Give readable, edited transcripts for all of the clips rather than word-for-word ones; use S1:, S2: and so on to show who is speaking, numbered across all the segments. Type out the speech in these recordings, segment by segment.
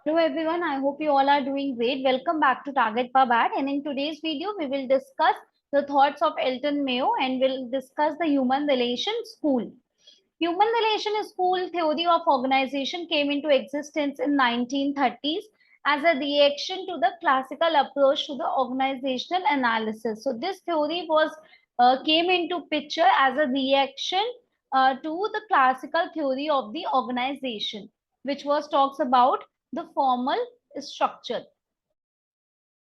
S1: Hello everyone, I hope you all are doing great. Welcome back to Target Pabad, and in today's video we will discuss the thoughts of Elton Mayo and we'll discuss the human relation school. Human relation school theory of organization came into existence in 1930s as a reaction to the classical approach to the organizational analysis. So this theory was came into picture as a reaction to the classical theory of the organization, which was talks about the formal structure.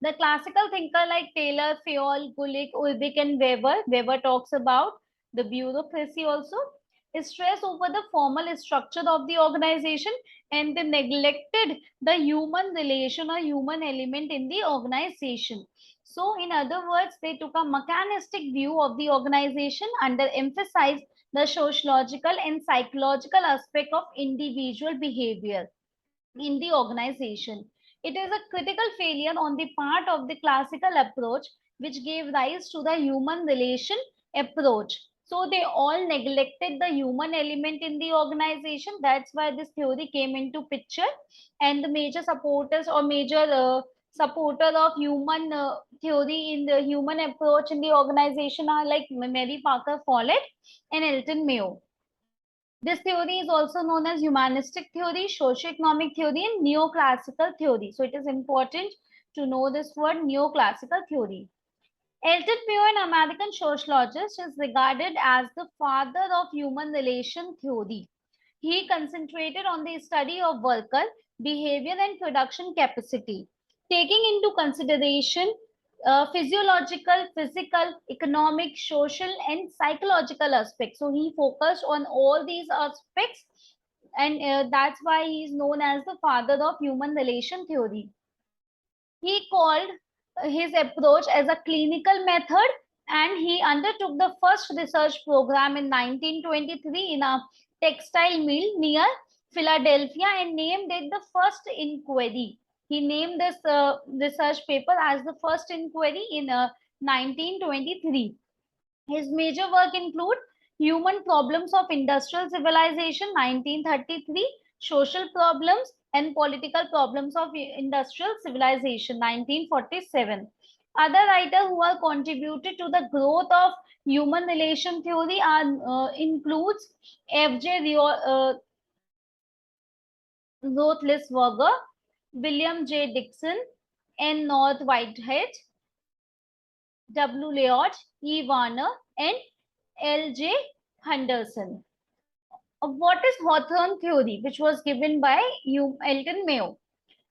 S1: The classical thinker like Taylor, Fayol, Gulick, Ulrich, and Weber talks about the bureaucracy also, stress over the formal structure of the organization, and they neglected the human relation or human element in the organization. So, in other words, they took a mechanistic view of the organization and emphasized the sociological and psychological aspect of individual behavior in the organization. It is a critical failure on the part of the classical approach, which gave rise to the human relation approach. So they all neglected the human element in the organization. That's why this theory came into picture. And the major supporters or major supporter of human theory in the human approach in the organization are like Mary Parker Follett and Elton Mayo. This theory is also known as humanistic theory, socioeconomic theory, and neoclassical theory. So it is important to know this word neoclassical theory. Elton Mayo, an American sociologist, is regarded as the father of human relation theory. He concentrated on the study of worker behavior and production capacity, taking into consideration physiological, physical, economic, social, and psychological aspects. So he focused on all these aspects, and that's why he is known as the father of human relation theory. He called his approach as a clinical method, and he undertook the first research program in 1923 in a textile mill near Philadelphia and named it the first inquiry. He named this research paper as the first inquiry in 1923. His major work include Human Problems of Industrial Civilization 1933, Social Problems and Political Problems of Industrial Civilization 1947. Other writers who have contributed to the growth of human relation theory are includes F.J. Roethlisberger, William J. Dixon, N. North Whitehead, W. Leod, E. Warner, and L. J. Henderson. What is Hawthorne theory, which was given by Elton Mayo?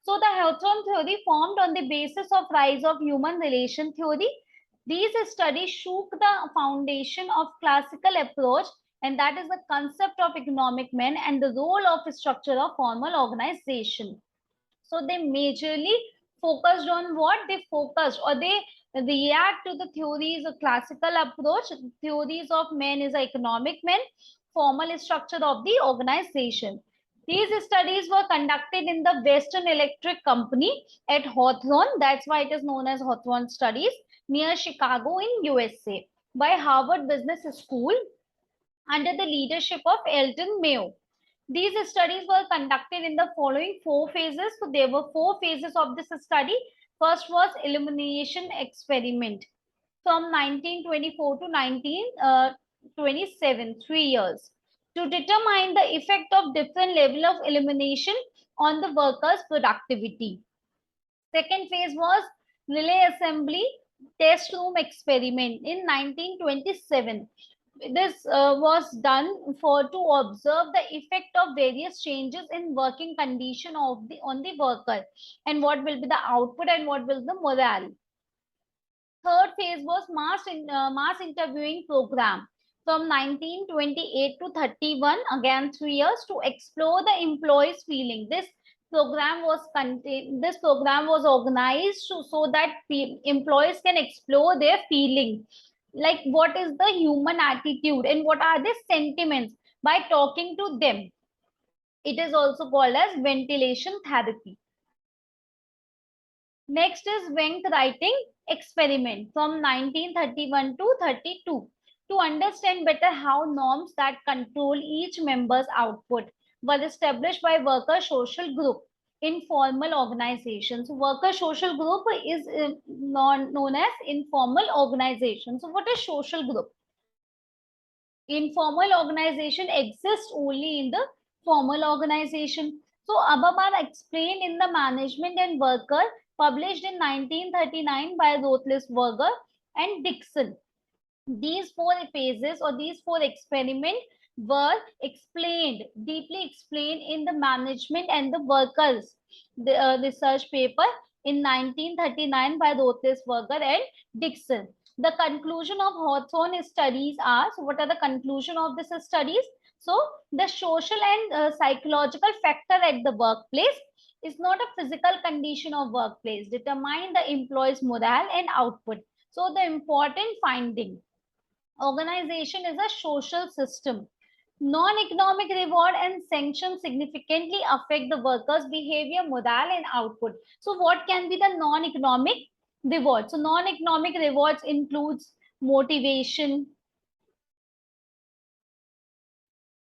S1: So the Hawthorne theory formed on the basis of rise of human relation theory. These studies shook the foundation of classical approach, and that is the concept of economic men and the role of structure of formal organization. So they majorly focused on what they focused, or they react to the theories of classical approach. Theories of men is economic men, formal structure of the organization. These studies were conducted in the Western Electric Company at Hawthorne. That's why it is known as Hawthorne Studies near Chicago in USA by Harvard Business School under the leadership of Elton Mayo. These studies were conducted in the following 4 phases. So there were 4 phases of this study. First was elimination experiment from 1924 to 1927, 3 years, to determine the effect of different level of elimination on the workers' productivity. Second phase was relay assembly test room experiment in 1927. This was done to observe the effect of various changes in working condition of the on the worker, and what will be the output and what will the morale. Third phase was mass interviewing program from 1928 to 31, again 3 years, to explore the employees' feeling. This program was organized so that employees can explore their feeling, like what is the human attitude and what are the sentiments by talking to them. It is also called as ventilation therapy. Next is Wenk writing experiment from 1931 to 32 to understand better how norms that control each member's output were established by worker social group. informal organizations. Worker social group is known as informal organization. So what is social group? Informal organization exists only in the formal organization. So above are explained in the Management and Worker, published in 1939 by Roethlisberger and Dixon. These four phases or these four experiments were explained, deeply explained in the Management and the Workers research paper in 1939 by Roethlisberger and Dixon. The conclusion of Hawthorne studies are, so what are the conclusion of this studies? So the social and psychological factor at the workplace is not a physical condition of workplace, determine the employee's morale and output. So the important finding, organization is a social system. Non-economic reward and sanctions significantly affect the workers' behavior, morale, and output. So what can be the non-economic rewards? So non-economic rewards includes motivation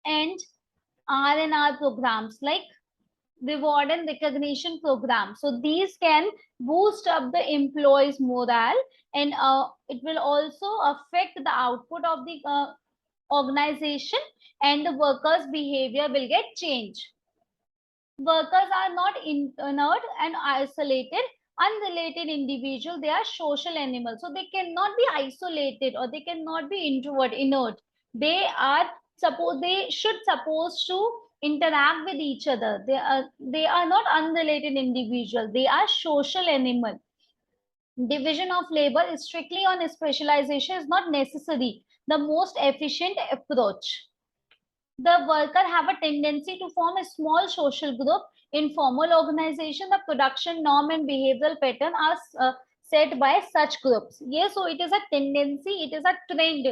S1: and R&R programs like reward and recognition programs. So these can boost up the employees' morale, and it will also affect the output of the organization, and the workers' behavior will get changed. Workers are not inert and isolated, unrelated individual. They are social animals. So they cannot be isolated or they cannot be introvert, inert. They are supposed to interact with each other. They are not unrelated individual. They are social animal. Division of labor is strictly on specialization is not necessary. The most efficient approach. The worker have a tendency to form a small social group. In formal organization, the production norm and behavioral pattern are set by such groups. Yes, so it is a tendency, it is a trend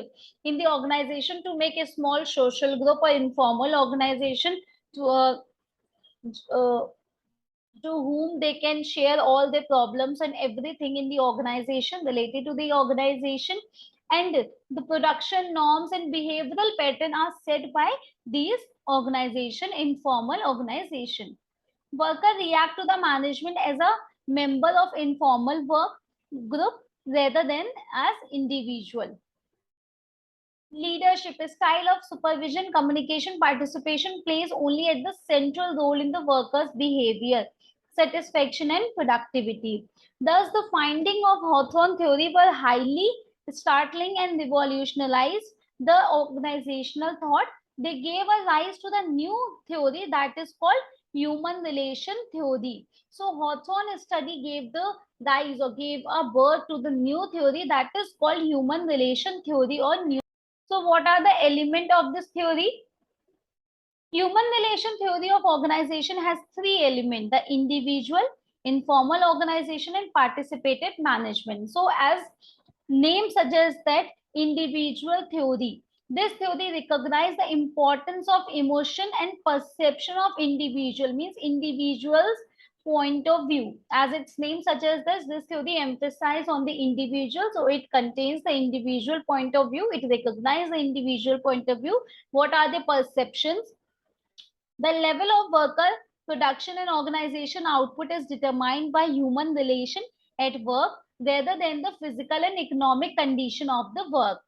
S1: in the organization to make a small social group or informal organization to to whom they can share all their problems and everything in the organization related to the organization, and the production norms and behavioral pattern are set by these organization, informal organization. Worker react to the management as a member of informal work group rather than as individual. Leadership, a style of supervision, communication, participation plays only at the central role in the worker's behavior, satisfaction, and productivity. Thus, the finding of Hawthorne theory were highly startling and revolutionized the organizational thought. They gave a rise to the new theory that is called human relation theory. So Hawthorne study gave the rise or gave a birth to the new theory that is called human relation theory or new. So what are the elements of this theory? Human relation theory of organization has three elements: the individual, informal organization, and participated management. So as name suggests that individual theory, this theory recognizes the importance of emotion and perception of individual, means individuals point of view. As its name suggests, this theory emphasizes on the individual, so it contains the individual point of view. It recognizes the individual point of view. What are the perceptions? The level of worker production and organization output is determined by human relation at work rather than the physical and economic condition of the work.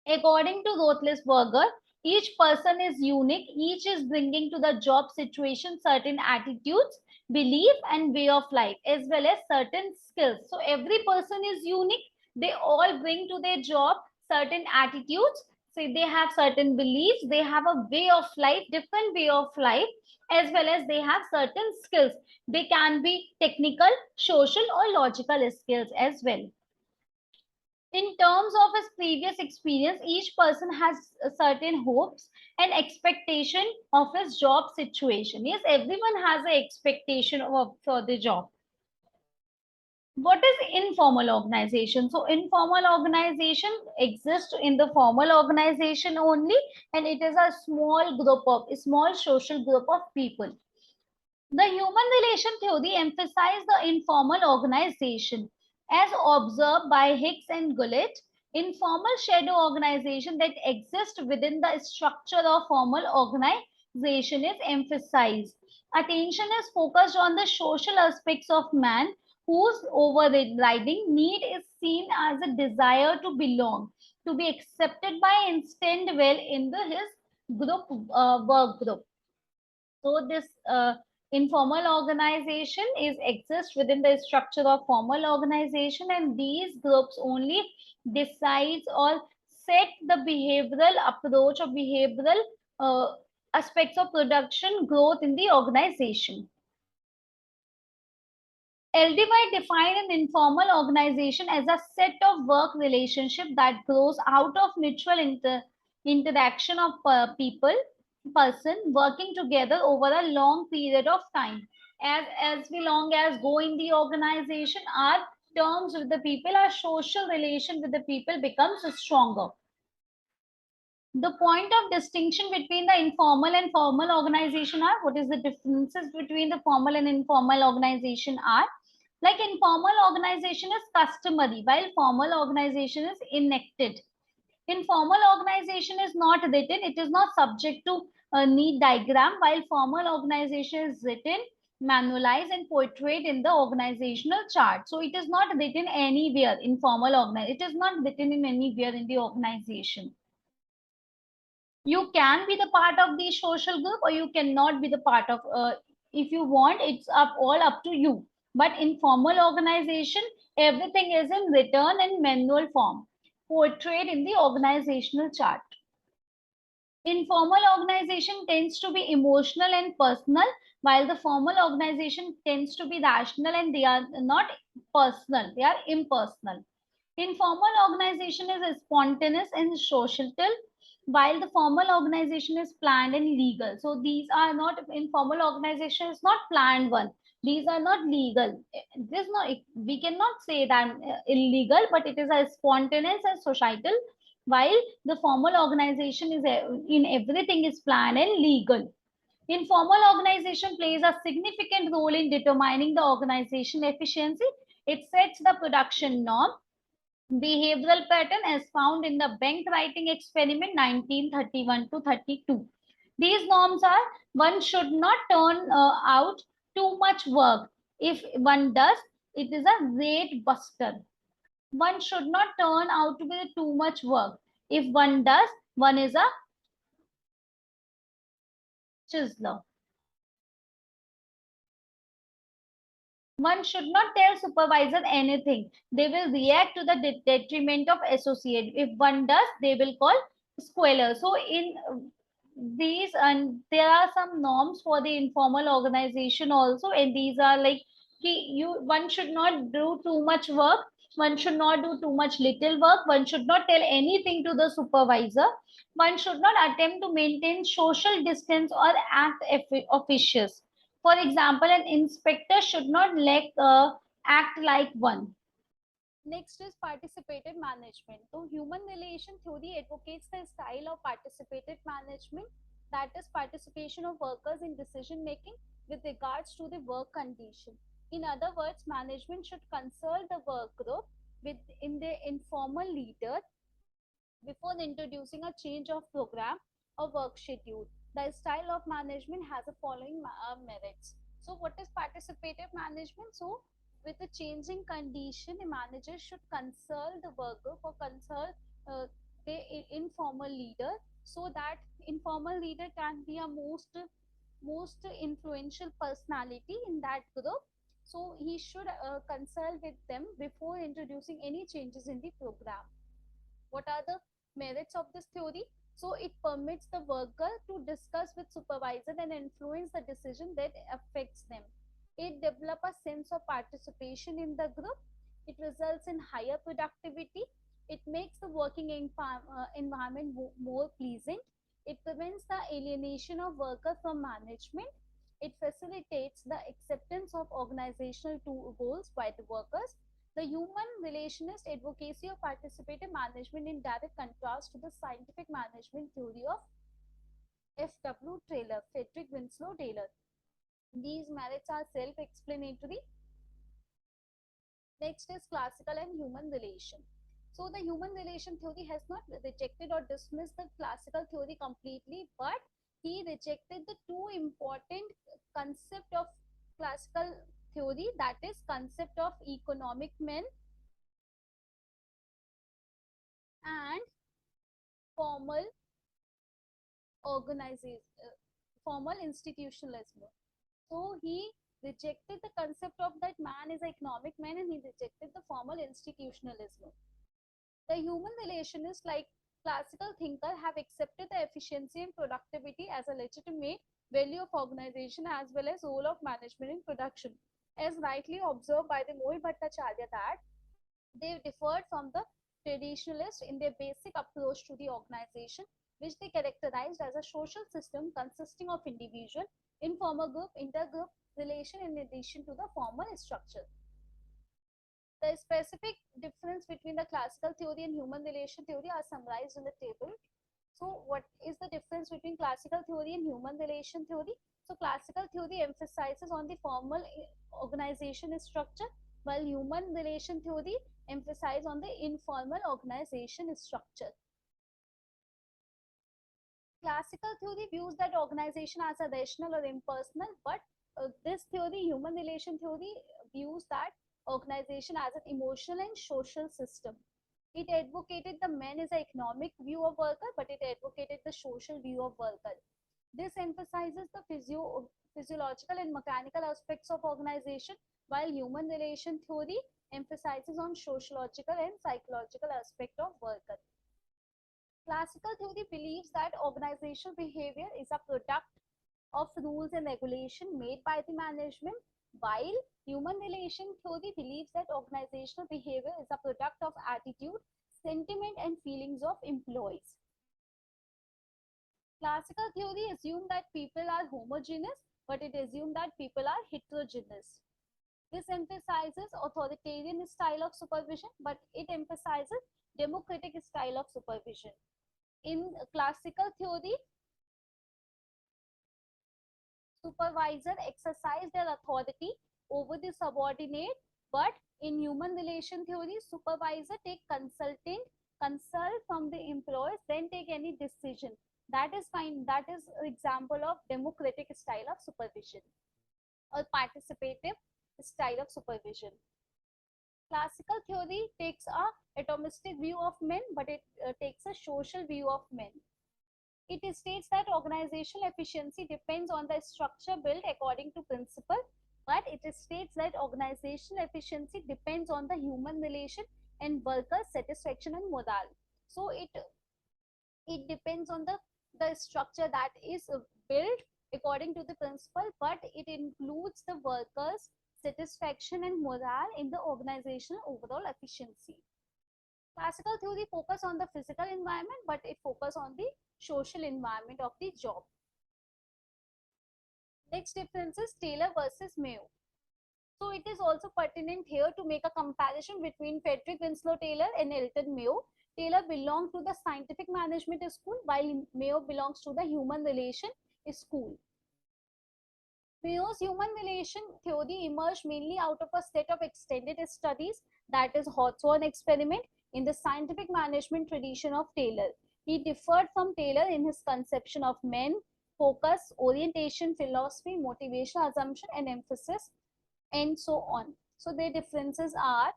S1: According to Roethlisberger, each person is unique. Each is bringing to the job situation certain attitudes, belief, and way of life, as well as certain skills. So every person is unique. They all bring to their job certain attitudes. So they have certain beliefs. They have a way of life, different way of life, as well as they have certain skills. They can be technical, social, or logical skills as well. In terms of his previous experience, each person has certain hopes and expectation of his job situation. Yes, everyone has an expectation for the job. What is informal organization? So informal organization exists in the formal organization only, and it is a small social group of people. The human relation theory emphasizes the informal organization. As observed by Hicks and Gullett, informal shadow organization that exist within the structure of formal organization is emphasized. Attention is focused on the social aspects of man, whose overriding need is seen as a desire to belong, to be accepted by and stand well in his group, work group. So this informal organization is exists within the structure of formal organization, and these groups only decides or set the behavioral approach or behavioral uh, aspects of production growth in the organization. LDY define an informal organization as a set of work relationship that grows out of mutual interaction of person working together over a long period of time. As we long as go in the organization, our terms with the people, our social relation with the people becomes stronger. The point of distinction between the informal and formal organization are, what is the differences between the formal and informal organization are, like informal organization is customary while formal organization is enacted. Informal organization is not written, it is not subject to a neat diagram, while formal organization is written, manualized and portrayed in the organizational chart. So it is not written anywhere in formal organization, it is not written in anywhere in the organization. You can be the part of the social group or you cannot be the part of, if you want, it's all up to you. But in formal organization, everything is in written and manual form, portrayed in the organizational chart. Informal organization tends to be emotional and personal, while the formal organization tends to be rational and they are not personal, they are impersonal. Informal organization is spontaneous and societal, while the formal organization is planned and legal. So these are not, informal organization is not planned one. These are not legal. This not, we cannot say that illegal, but it is a spontaneous and societal, while the formal organization is in everything is planned and legal. Informal organization plays a significant role in determining the organization efficiency. It sets the production norm, behavioral pattern as found in the bank writing experiment 1931 to 32. These norms are: one should not turn out too much work. If one does, it is a rate buster. One should not turn out to be too much work. If one does, one is a chiseler. One should not tell supervisor anything. They will react to the detriment of associate. If one does, they will call squealer. So in these, and there are some norms for the informal organization also, and these are like, one should not do too much work, one should not do too much little work, one should not tell anything to the supervisor, one should not attempt to maintain social distance or act officious. For example, an inspector should not act like one. Next is participative management. So human relation theory advocates the style of participative management, that is participation of workers in decision making with regards to the work condition. In other words, management should consult the work group within the informal leader before introducing a change of program or work schedule. The style of management has the following merits. So what is participative management? So with a changing condition, a manager should consult the worker or consult the informal leader, so that informal leader can be a most influential personality in that group. So he should consult with them before introducing any changes in the program. What are the merits of this theory? So it permits the worker to discuss with supervisor and influence the decision that affects them. It develops a sense of participation in the group. It results in higher productivity. It makes the working environment more pleasing. It prevents the alienation of worker from management. It facilitates the acceptance of organizational goals by the workers. The human relationist advocacy of participative management in direct contrast to the scientific management theory of F.W. Taylor, Frederick Winslow Taylor. These merits are self-explanatory. Next is classical and human relation. So the human relation theory has not rejected or dismissed the classical theory completely, but he rejected the two important concept of classical theory, that is concept of economic men and formal organization, formal institutionalism. So he rejected the concept of that man is an economic man, and he rejected the formal institutionalism. The human relationists, like classical thinker, have accepted the efficiency and productivity as a legitimate value of organization as well as role of management in production. As rightly observed by the Mohi Bhattacharya, that they differed from the traditionalists in their basic approach to the organization, which they characterized as a social system consisting of individual, informal group, intergroup relation in addition to the formal structure. The specific difference between the classical theory and human relation theory are summarized in the table. So what is the difference between classical theory and human relation theory? So classical theory emphasizes on the formal organization structure, while human relation theory emphasizes on the informal organization structure. Classical theory views that organization as a rational or impersonal, but this theory, human relation theory, views that organization as an emotional and social system. It advocated the man as an economic view of worker, but it advocated the social view of worker. This emphasizes the physiological and mechanical aspects of organization, while human relation theory emphasizes on sociological and psychological aspect of worker. Classical theory believes that organizational behavior is a product of rules and regulation made by the management, while human relation theory believes that organizational behavior is a product of attitude, sentiment, and feelings of employees. Classical theory assumes that people are homogeneous, but it assumes that people are heterogeneous. This emphasizes authoritarian style of supervision, but it emphasizes democratic style of supervision. In classical theory, supervisor exercise their authority over the subordinate, but in human relation theory, supervisor take consult from the employees, then take any decision. That is fine. That is example of democratic style of supervision or participative style of supervision. Classical theory takes a atomistic view of men, but it takes a social view of men. It states that organizational efficiency depends on the structure built according to principle, but it states that organizational efficiency depends on the human relation and worker satisfaction and morale. So it depends on the structure that is built according to the principle, but it includes the workers satisfaction and morale in the organizational overall efficiency. Classical theory focus on the physical environment, but it focus on the social environment of the job. Next difference is Taylor versus Mayo. So it is also pertinent here to make a comparison between Frederick Winslow Taylor and Elton Mayo. Taylor belonged to the scientific management school, while Mayo belongs to the human relation school. Mayo's human relation theory emerged mainly out of a set of extended studies, that is Hawthorne experiment, in the scientific management tradition of Taylor. He differed from Taylor in his conception of men, focus, orientation, philosophy, motivation, assumption, and emphasis, and so on. So their differences are: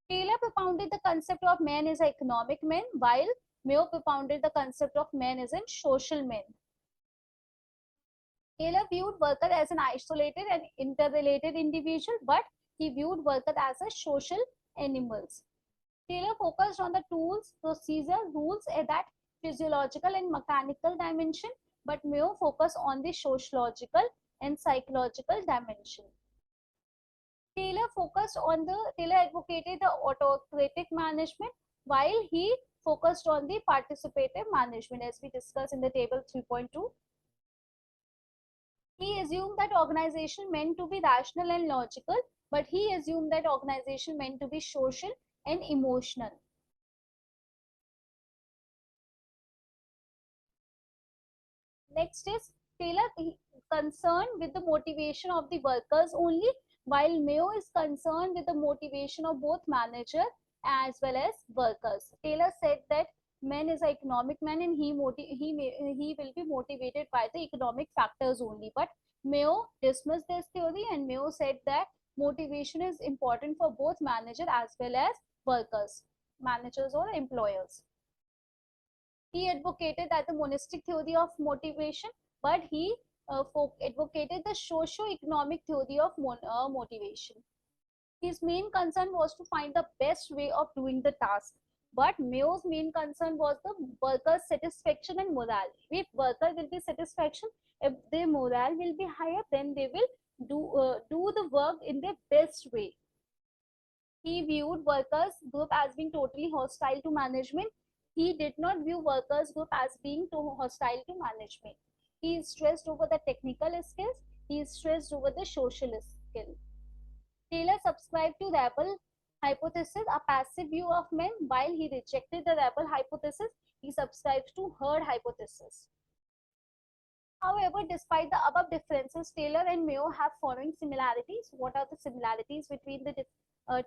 S1: Taylor propounded the concept of man as an economic man, while Mayo propounded the concept of man as a social man. Taylor viewed worker as an isolated and interrelated individual, but he viewed worker as a social animals. Taylor focused on the tools, procedure, rules at that physiological and mechanical dimension, but Mayo focused on the sociological and psychological dimension. Taylor advocated the autocratic management, while he focused on the participative management, as we discussed in the table 3.2. He assumed that organization meant to be rational and logical, but he assumed that organization meant to be social and emotional. Next is Taylor concerned with the motivation of the workers only, while Mayo is concerned with the motivation of both manager as well as workers. Taylor said that man is an economic man, and he will be motivated by the economic factors only. But Mayo dismissed this theory, and Mayo said that motivation is important for both manager as well as workers, managers or employers. He advocated that the monistic theory of motivation, but he advocated the socio-economic theory of motivation. His main concern was to find the best way of doing the task. But Mayo's main concern was the workers' satisfaction and morale. If worker will be satisfaction, if their morale will be higher, then they will do the work in their best way. He viewed workers group as being totally hostile to management. He did not view workers group as being too hostile to management. He stressed over the technical skills. He stressed over the social skill. Taylor subscribed to rebel hypothesis, a passive view of men, while he rejected the rebel hypothesis. He subscribed to herd hypothesis. However, despite the above differences, Taylor and Mayo have following similarities. What are the similarities between the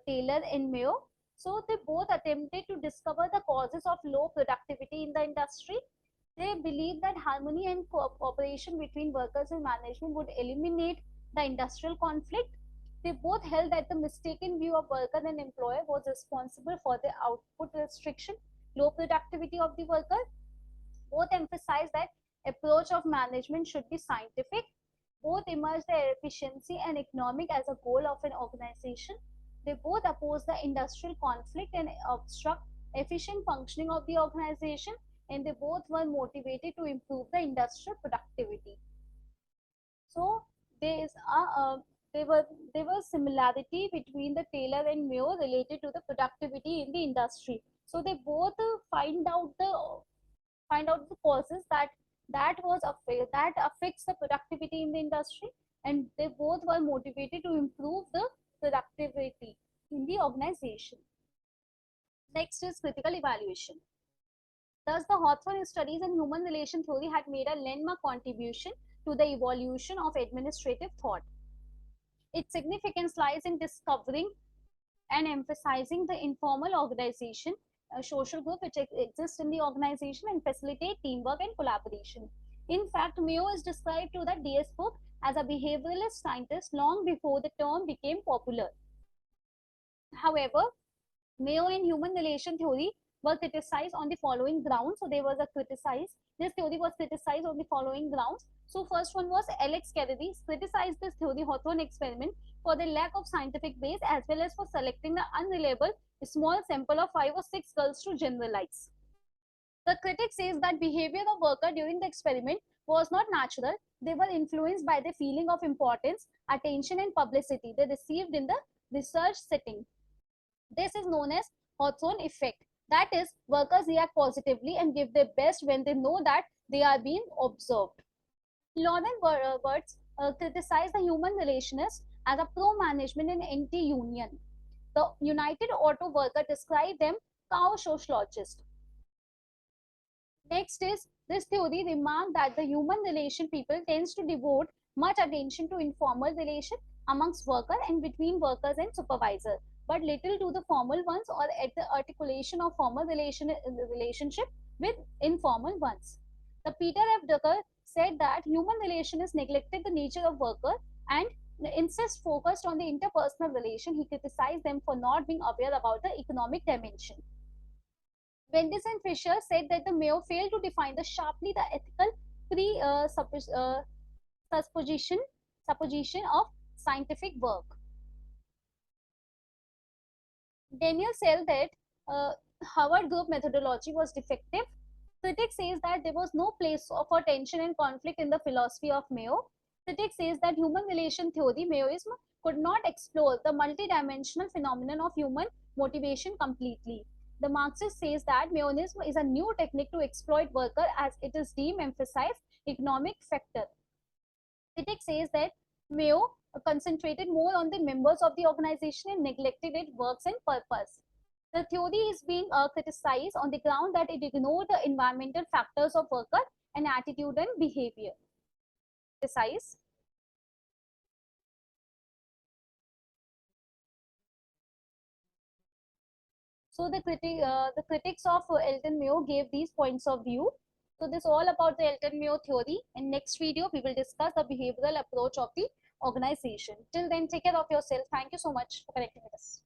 S1: Taylor and Mayo? So they both attempted to discover the causes of low productivity in the industry. They believed that harmony and cooperation between workers and management would eliminate the industrial conflict. They both held that the mistaken view of worker and employer was responsible for the output restriction, low productivity of the worker. Both emphasized that approach of management should be scientific. Both emerged their efficiency and economic as a goal of an organization. They both oppose the industrial conflict and obstruct efficient functioning of the organization, and they both were motivated to improve the industrial productivity. So there is there was similarity between the Taylor and Mayo related to the productivity in the industry. So they both find out the causes that affects the productivity in the industry, and they both were motivated to improve the productivity in the organization. Next is critical evaluation. Thus, the Hawthorne studies in human relation theory had made a landmark contribution to the evolution of administrative thought. Its significance lies in discovering and emphasizing the informal organization, a social group which exists in the organization and facilitate teamwork and collaboration. In fact, Mayo is described to the DS book as a behavioralist scientist long before the term became popular. However, Mayo and human relation theory were criticized on the following grounds. So there was a this theory was criticized on the following grounds. So first one was Alex Kennedy criticized this theory Hawthorne experiment for the lack of scientific base as well as for selecting the unreliable small sample of 5 or 6 girls to generalize. The critic says that behavior of worker during the experiment was not natural. They were influenced by the feeling of importance, attention and publicity they received in the research setting. This is known as Hawthorne effect. That is, workers react positively and give their best when they know that they are being observed. Lauren Wirtz criticized the human relationist as a pro-management and anti-union. The United Auto Worker described them cow sociologists. Next is, this theory remarked that the human relation people tends to devote much attention to informal relation amongst workers and between workers and supervisors, but little to the formal ones or at the articulation of formal relationship with informal ones. The Peter F. Drucker said that human relation is neglected the nature of worker and insist focused on the interpersonal relation. He criticized them for not being aware about the economic dimension. Wendis and Fisher said that the Mayo failed to define the sharply the ethical supposition of scientific work. Daniel said that Howard group methodology was defective. Critics says that there was no place for tension and conflict in the philosophy of Mayo. Critics says that human relation theory, Mayoism, could not explore the multidimensional phenomenon of human motivation completely. The Marxist says that Mayoism is a new technique to exploit worker as it is deemed emphasize economic factor. Critics says that Mayo concentrated more on the members of the organization and neglected its works and purpose. The theory is being criticized on the ground that it ignored the environmental factors of worker and attitude and behavior. Criticize. So the critics of Elton Mayo gave these points of view. So this all about the Elton Mayo theory. In next video, we will discuss the behavioral approach of the organization. Till then, take care of yourself. Thank you so much for connecting with us.